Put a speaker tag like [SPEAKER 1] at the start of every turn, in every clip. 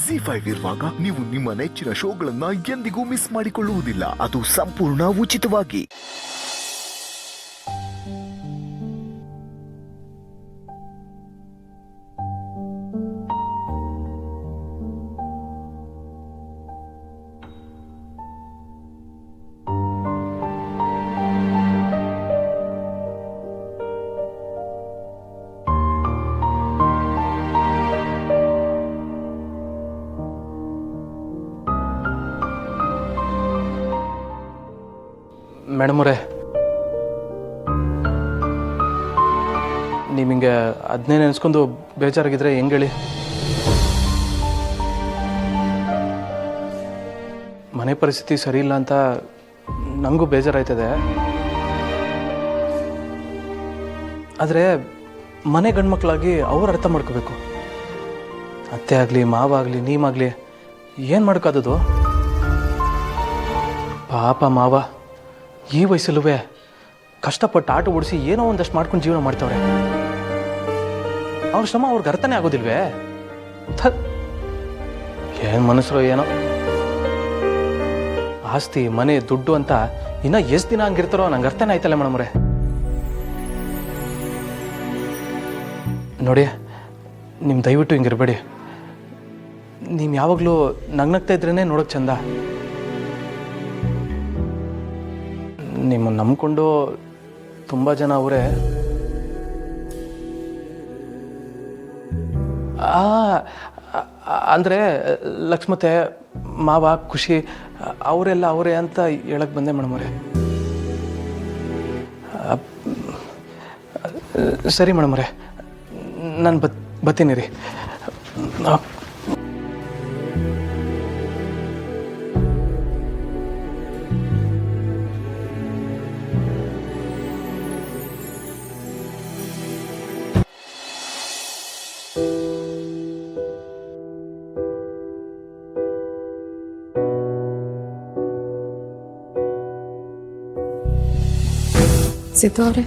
[SPEAKER 1] ಜಿ5 ಇರುವಾಗ ನೀವು ನಿಮ್ಮ ನೆಚ್ಚಿನ ಶೋಗಳನ್ನ ಎಂದಿಗೂ ಮಿಸ್ ಮಾಡಿಕೊಳ್ಳುವುದಿಲ್ಲ. ಅದು ಸಂಪೂರ್ಣ ಉಚಿತವಾಗಿ.
[SPEAKER 2] ಮೇಡಮ್ ಅವರೇ, ನೀವು ಹಿಂಗೆ ಅದನ್ನೇ ನೆನೆಸ್ಕೊಂಡು ಬೇಜಾರಾಗಿದ್ರೆ ಹೆಂಗೆ ಹೇಳಿ? ಮನೆ ಪರಿಸ್ಥಿತಿ ಸರಿ ಇಲ್ಲ ಅಂತ ನನಗೂ ಬೇಜಾರಾಯ್ತದೆ. ಆದರೆ ಮನೆ ಗಂಡ್ಮಕ್ಳಾಗಿ ಅವ್ರು ಅರ್ಥ ಮಾಡ್ಕೋಬೇಕು. ಅತ್ತೆ ಆಗಲಿ, ಮಾವ ಆಗಲಿ, ನೀವಾಗಲಿ ಏನು ಮಾಡೋಕ್ಕಾದದು? ಪಾಪ ಮಾವ ಈ ವಯಸ್ಸಲ್ಲೂ ಕಷ್ಟಪಟ್ಟು ಆಟ ಓಡಿಸಿ ಏನೋ ಒಂದಷ್ಟು ಮಾಡ್ಕೊಂಡು ಜೀವನ ಮಾಡ್ತಾವ್ರೆ. ಅವ್ರ ಶ್ರಮ ಅವ್ರಿಗೆ ಅರ್ಥನೇ ಆಗೋದಿಲ್ವೇ? ಏನು ಮನಸ್ಸರು ಏನೋ. ಆಸ್ತಿ, ಮನೆ, ದುಡ್ಡು ಅಂತ ಇನ್ನೂ ಎಷ್ಟು ದಿನ ಹಂಗಿರ್ತಾರೋ ನಂಗೆ ಅರ್ಥನೇ ಆಯ್ತಲ್ಲ ಮೇಡಮ್ ಅವರೇ. ನೋಡಿ, ನಿಮ್ಮ ದಯವಿಟ್ಟು ಹಿಂಗಿರಬೇಡಿ. ನೀವು ಯಾವಾಗಲೂ ನಗ್ನಗ್ತಾ ಇದ್ರೇ ನೋಡೋಕೆ ಚಂದ. ನಿಮ್ಮನ್ನು ನಂಬ್ಕೊಂಡು ತುಂಬ ಜನ ಅವರೇ. ಅಂದರೆ ಲಕ್ಷ್ಮತೆ, ಮಾವ, ಖುಷಿ ಅವರೆಲ್ಲ ಅವರೇ ಅಂತ ಹೇಳಕ್ಕೆ ಬಂದೆ ಮೇಡಮ್ ಅವರೇ. ಸರಿ ಮೇಡಮ್ ಅವರೇ, ನಾನು ಬರ್ತೀನಿ ರೀ.
[SPEAKER 3] ಸಿದ್ದು ಅವರೇ,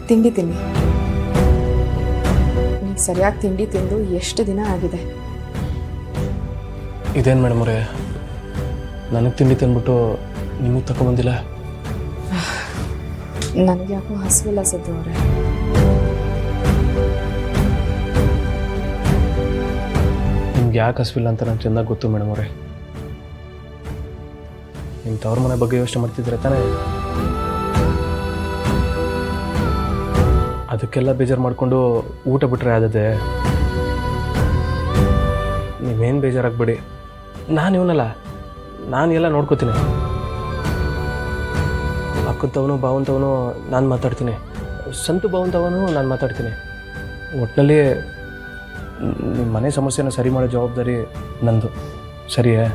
[SPEAKER 3] ತಿಂಡಿ ತಿನ್ನಿ. ನೀವು ಸರಿಯಾಗಿ ತಿಂಡಿ ತಿಂದು ಎಷ್ಟು ದಿನ ಆಗಿದೆ?
[SPEAKER 2] ಇದೇನು ಮೇಡಮ್ ಅವರೇ, ನನಗೆ ತಿಂಡಿ ತಿಂದ್ಬಿಟ್ಟು ನಿಮಗೆ ತಗೊಂಬಂದಿಲ್ಲ?
[SPEAKER 3] ನನಗೆ ಯಾಕೋ ಹಸಿವಿಲ್ಲ ಸಿದ್ದು ಅವರೇ.
[SPEAKER 2] ನಿಮ್ಗೆ ಯಾಕೆ ಹಸಿವಿಲ್ಲ ಅಂತ ನಂಗೆ ಚೆನ್ನಾಗಿ ಗೊತ್ತು ಮೇಡಮ್ ಅವರೇ. ನಿಮ್ಮ ತವ್ರ ಮನೆ ಬಗ್ಗೆ ಯೋಚನೆ ಮಾಡ್ತಿದ್ರೆ ತಾನೇ? ಅದಕ್ಕೆಲ್ಲ ಬೇಜಾರು ಮಾಡಿಕೊಂಡು ಊಟ ಬಿಟ್ಟರೆ ಆದದೆ. ನೀವೇನು ಬೇಜಾರಾಗಬೇಡಿ, ನಾನು ಇವನಲ್ಲ, ನಾನು ಎಲ್ಲ ನೋಡ್ಕೋತೀನಿ. ಅಕ್ಕಂತವನು ಬಾವಂತವನು ನಾನು ಮಾತಾಡ್ತೀನಿ, ಸಂತು ಬಾವಂತವನು ನಾನು ಮಾತಾಡ್ತೀನಿ. ಒಟ್ಟಿನಲ್ಲಿ ನಿಮ್ಮ ಮನೆ ಸಮಸ್ಯೆನ ಸರಿ ಮಾಡೋ ಜವಾಬ್ದಾರಿ ನಂದು. ಸರಿಯೇ?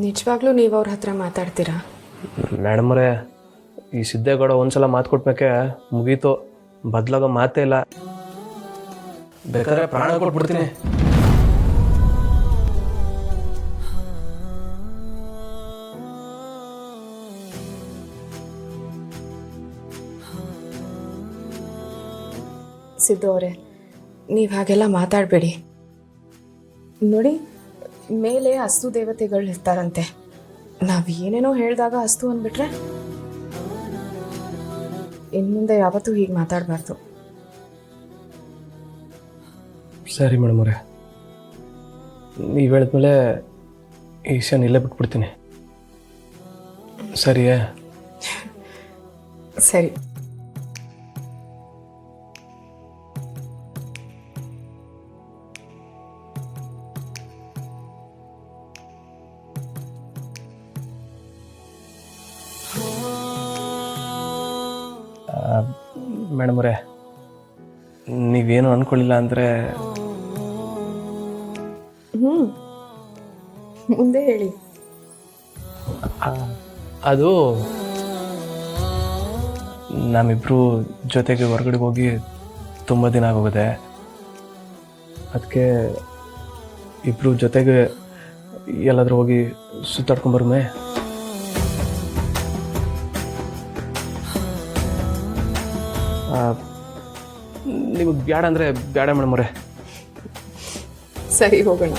[SPEAKER 3] ನಿಜವಾಗ್ಲೂ ನೀವು ಅವ್ರ ಹತ್ರ ಮಾತಾಡ್ತೀರಾ?
[SPEAKER 2] ಮೇಡಮ್ ಅವರೇ, ಈ ಸಿದ್ದೇಗೌಡ ಒಂದ್ಸಲ ಮಾತು ಕೊಟ್ಮೇಕೆ ಮುಗೀತು, ಬದಲಾಗೋ ಮಾತೇ ಇಲ್ಲ. ಬೇಕಾದ್ರೆ ಪ್ರಾಣ ಕೊಟ್ಬಿಡ್ತೀನಿ.
[SPEAKER 3] ಸಿದ್ದು ಅವರೇ, ನೀವು ಹಾಗೆಲ್ಲ ಮಾತಾಡಬೇಡಿ. ನೋಡಿ, ಮೇಲೆ ಅಸ್ತು ದೇವತೆಗಳು ಇರ್ತಾರಂತೆ. ನಾವು ಏನೇನೋ ಹೇಳಿದಾಗ ಅಸ್ತು ಅಂದ್ಬಿಟ್ರೆ ಇನ್ಮುಂದೆ ಯಾವತ್ತೂ ಹೀಗೆ ಮಾತಾಡಬಾರ್ದು.
[SPEAKER 2] ಸರಿ ಮೇಡಮ್ ಅವರೇ, ನೀವು ಹೇಳಿದ್ಮೇಲೆ ಈ ವಿಷಯನ ಇಲ್ಲೇ ಬಿಟ್ಬಿಡ್ತೀನಿ. ಸರಿಯೇ?
[SPEAKER 3] ಸರಿ.
[SPEAKER 2] ಮೇಡಮ್ ಅವರೇ, ನೀವೇನು ಅಂದ್ಕೊಳ್ಳಿಲ್ಲ ಅಂದರೆ
[SPEAKER 3] ಮುಂದೆ ಹೇಳಿ.
[SPEAKER 2] ಅದು ನಮ್ಮಿಬ್ಬರು ಜೊತೆಗೆ ಹೊರಗಡೆ ಹೋಗಿ ತುಂಬ ದಿನ ಆಗೋಗಿದೆ. ಅದಕ್ಕೆ ಇಬ್ಬರು ಜೊತೆಗೆ ಎಲ್ಲಾದರೂ ಹೋಗಿ ಸುತ್ತಾಡ್ಕೊಂಬರ್ಮೆ. ನಿಮಗೆ ಬೇಡ ಅಂದರೆ ಬೇಡ ಮೇಡಮ್ ಅವರೇ.
[SPEAKER 3] ಸರಿ ಹೋಗೋಣ.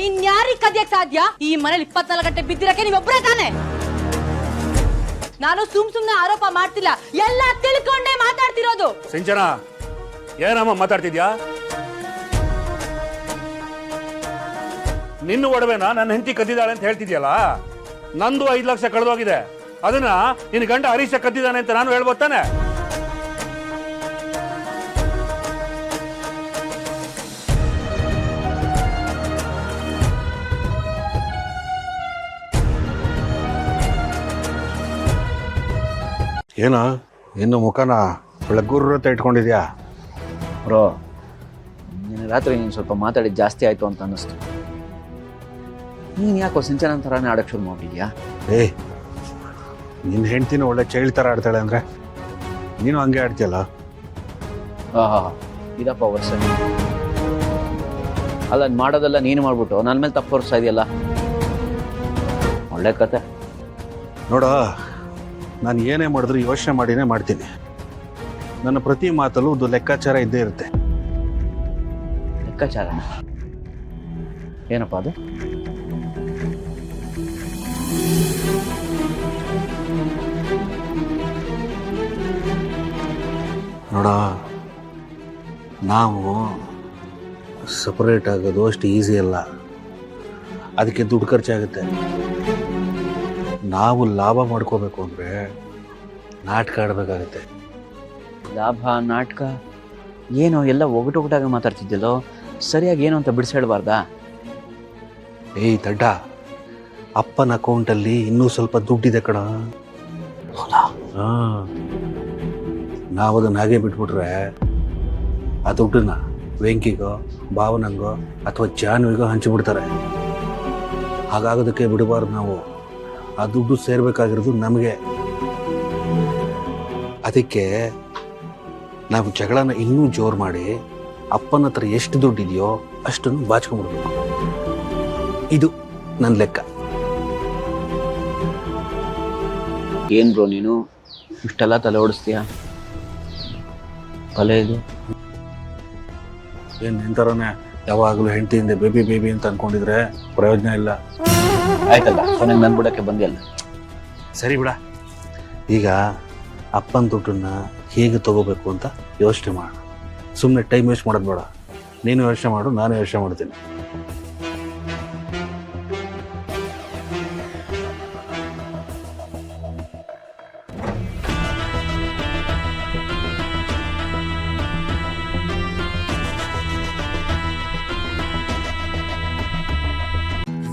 [SPEAKER 4] ಇನ್ಯಾರಿಗೆ ಕದಿಯಕ್ ಸಾಧ್ಯ? ಈ ಮನೇಲಿ 24 ಗಂಟೆ ಬಿದ್ದಿರಕ್ಕೆ ನೀವೊಬ್ಬರೇ ತಾನೆ. ನಾನು ಸುಮ್ನೆ ಆರೋಪ ಮಾಡ್ತಿಲ್ಲ, ಎಲ್ಲ ತಿಳ್ಕೊಂಡೇ ಮಾತಾಡ್ತಿರೋದು.
[SPEAKER 5] ಸಿಂಚನ, ಏನಮ್ಮ ಮಾತಾಡ್ತಿದ್ಯಾ? ನಿನ್ನ ಒಡವೆನ ನನ್ನ ಹೆಂಡತಿ ಕದ್ದಿದ್ದಾಳೆ ಅಂತ ಹೇಳ್ತಿದ್ಯಲ್ಲ, ನಂದು 5 ಲಕ್ಷ ಕಳೆದೋಗಿದೆ. ಅದನ್ನ ನಿನ್ನ ಗಂಡ ಹರೀಶ ಕದ್ದಿದ್ದಾನೆ ಅಂತ ನಾನು ಹೇಳ್ಬೋದು ತಾನೆ?
[SPEAKER 6] ಏನೋ ಇನ್ನು ಮುಖನ ಬೆಳಗ್ಗುರ್ರ ಅಂತ ಇಟ್ಕೊಂಡಿದ್ಯಾ?
[SPEAKER 7] ಬ್ರೋ, ನಿನ್ನೆ ರಾತ್ರಿ ನೀನು ಸ್ವಲ್ಪ ಮಾತಾಡಿದ್ದು ಜಾಸ್ತಿ ಆಯಿತು ಅಂತ ಅನ್ನಿಸ್ತು. ನೀನು ಯಾಕೋ ಸಿಂಚನ ಥರನೇ ಆಡೋಕ್ಕೆ ಶುರು ಮಾಡಿದ್ಯಾ?
[SPEAKER 6] ನಿನ್ನ ಹೆಂಡ್ತಿನ ಒಳ್ಳೆ ಚೈಲ್ಡ್ ಥರ ಆಡ್ತಾಳೆ ಅಂದರೆ ನೀನು ಹಂಗೆ ಆಡ್ತೀಯಲ್ಲ?
[SPEAKER 7] ಆಹಾ, ಇದಪ್ಪ ವರ್ಷ. ಅಲ್ಲ, ಅದು ಮಾಡೋದೆಲ್ಲ ನೀನು ಮಾಡ್ಬಿಟ್ಟು ನನ್ನ ಮೇಲೆ ತಪ್ಪು ಹೊರಿಸ್ತಾ ಇದೆಯಲ್ಲ. ಒಳ್ಳೆ ಕತೆ.
[SPEAKER 6] ನೋಡೋ, ನಾನು ಏನೇ ಮಾಡಿದ್ರು ಯೋಚನೆ ಮಾಡಿನೇ ಮಾಡ್ತೀನಿ. ನನ್ನ ಪ್ರತಿ ಮಾತಲ್ಲೂ ಒಂದು ಲೆಕ್ಕಾಚಾರ ಇದ್ದೇ ಇರುತ್ತೆ.
[SPEAKER 7] ಲೆಕ್ಕಾಚಾರ ಏನಪ್ಪ ಅದು?
[SPEAKER 6] ನೋಡ, ನಾವು ಸಪರೇಟ್ ಆಗೋದು ಅಷ್ಟು ಈಸಿ ಅಲ್ಲ. ಅದಕ್ಕೆ ದುಡ್ಡು ಖರ್ಚಾಗುತ್ತೆ. ನಾವು ಲಾಭ ಮಾಡ್ಕೋಬೇಕು ಅಂದರೆ ನಾಟಕ ಆಡಬೇಕಾಗತ್ತೆ.
[SPEAKER 7] ಲಾಭ, ನಾಟಕ ಏನೋ ಎಲ್ಲ ಒಗಟೊಗಟಾಗಿ ಮಾತಾಡ್ತಿದ್ದಲ್ಲೋ. ಸರಿಯಾಗಿ ಏನು ಅಂತ ಬಿಡಿಸಿ ಹೇಳ್ಬಾರ್ದಾ?
[SPEAKER 6] ದಡ್ಡ, ಅಪ್ಪನ ಅಕೌಂಟಲ್ಲಿ ಇನ್ನೂ ಸ್ವಲ್ಪ ದುಡ್ಡಿದೆ ಕಣ. ನಾವು ಅದನ್ನ ಹಾಗೆ ಬಿಟ್ಬಿಟ್ರೆ ಆ ದುಡ್ಡನ್ನ ವೆಂಕಿಗೋ, ಭಾವನಂಗೋ ಅಥವಾ ಜಾನ್ವಿಗೋ ಹಂಚಿಬಿಡ್ತಾರೆ. ಹಾಗಾಗೋದಕ್ಕೆ ಬಿಡಬಾರ್ದು. ನಾವು ಆ ದುಡ್ಡು ಸೇರ್ಬೇಕಾಗಿರೋದು ನಮಗೆ. ಅದಕ್ಕೆ ನಾವು ಜಗಳನ ಇನ್ನೂ ಜೋರು ಮಾಡಿ ಅಪ್ಪನ ಹತ್ರ ಎಷ್ಟು ದುಡ್ಡಿದೆಯೋ ಅಷ್ಟನ್ನು ಬಾಚ್ಕೊಂಡ್ಬಿಡ್ಬೇಕು. ಇದು ನನ್ನ ಲೆಕ್ಕ.
[SPEAKER 7] ಏನು ಬ್ರೋ ನೀನು ಇಷ್ಟೆಲ್ಲ ತಲೆ ಓಡಿಸ್ತೀಯ? ತಲೆ ಇದು
[SPEAKER 6] ಏನು ನಿಂತರನೇ ಯಾವಾಗಲೂ ಹೆಂಡತಿಯಿಂದ ಬೇಬಿ ಬೇಬಿ ಅಂತ ಅನ್ಕೊಂಡಿದ್ರೆ ಪ್ರಯೋಜನ ಇಲ್ಲ.
[SPEAKER 7] ಆಯ್ತಲ್ಲ, ಕೊನೆಗೆ ನನ್ನ ಬಿಡೋಕ್ಕೆ ಬಂದಿಲ್ಲ.
[SPEAKER 6] ಸರಿ ಬಿಡ. ಈಗ ಅಪ್ಪನ ದುಡ್ಡನ್ನ ಹೇಗೆ ತಗೋಬೇಕು ಅಂತ ಯೋಚನೆ ಮಾಡು. ಸುಮ್ಮನೆ ಟೈಮ್ ವೇಸ್ಟ್ ಮಾಡೋದು ಬೇಡ. ನೀನು ಯೋಚನೆ ಮಾಡು, ನಾನು ಯೋಚನೆ ಮಾಡ್ತೀನಿ.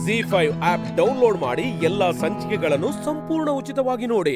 [SPEAKER 8] ZEE5 ಆಪ್ ಡೌನ್ಲೋಡ್ ಮಾಡಿ ಎಲ್ಲಾ ಸಂಚಿಕೆಗಳನ್ನು ಸಂಪೂರ್ಣ ಉಚಿತವಾಗಿ ನೋಡಿ.